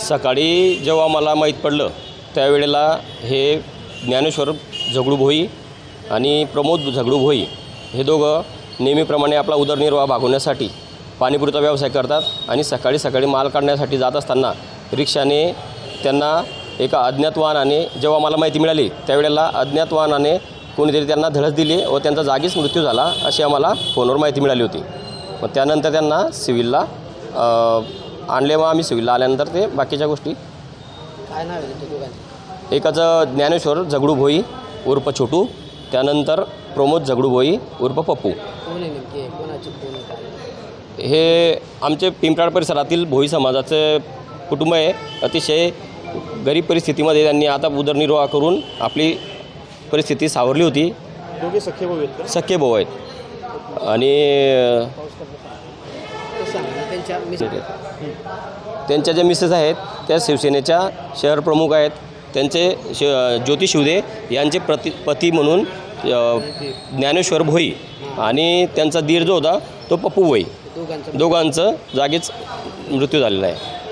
सकाळी जेव्हा मला माहीत पडलं त्यावेळेला हे ज्ञानेश्वर झगडू भोई आणि प्रमोद झगडू भोई हे दोघं नेहमीप्रमाणे आपला उदरनिर्वाह भागवण्यासाठी पाणीपुरीचा व्यवसाय करतात आणि सकाळी सकाळी माल काढण्यासाठी जात असताना रिक्षाने त्यांना एका अज्ञात वाहनाने जेव्हा मला माहिती मिळाली त्यावेळेला अज्ञात वाहनाने कोणीतरी त्यांना धडक दिली व त्यांचा जागीच मृत्यू झाला अशी आम्हाला फोनवर माहिती मिळाली होती। मग त्यानंतर त्यांना सिव्हिलला आणले। मग आम्ही सिव्हिलला आल्यानंतर ते बाकीच्या गोष्टी काय नाव आहे दोघांचं? एकाचं ज्ञानेश्वर झगडू भोई उर्फ छोटू, त्यानंतर प्रमोद झगडू भोई उर्फ पप्पू। कोण आहे नेमके, कोणाचे कोण आहे? हे आमचे पिंपराड परिसरातील भोई समाजाचे कुटुंब आहे। अतिशय गरीब परिस्थितीमध्ये त्यांनी आता उदरनिर्वाह करून आपली परिस्थिती सावरली होती। दोघे सख्खे भाऊ आहेत? सख्खे भाऊ आहेत आणि त्यांच्या ज्या मिसेस आहेत त्या शिवसेनेच्या शहर प्रमुख आहेत। त्यांचे ज्योती शिवदे यांचे पती म्हणून ज्ञानेश्वर भोई आणि त्यांचा दीर जो होता तो पप्पू भोई, दोघांचं जागीच मृत्यू झालेला आहे।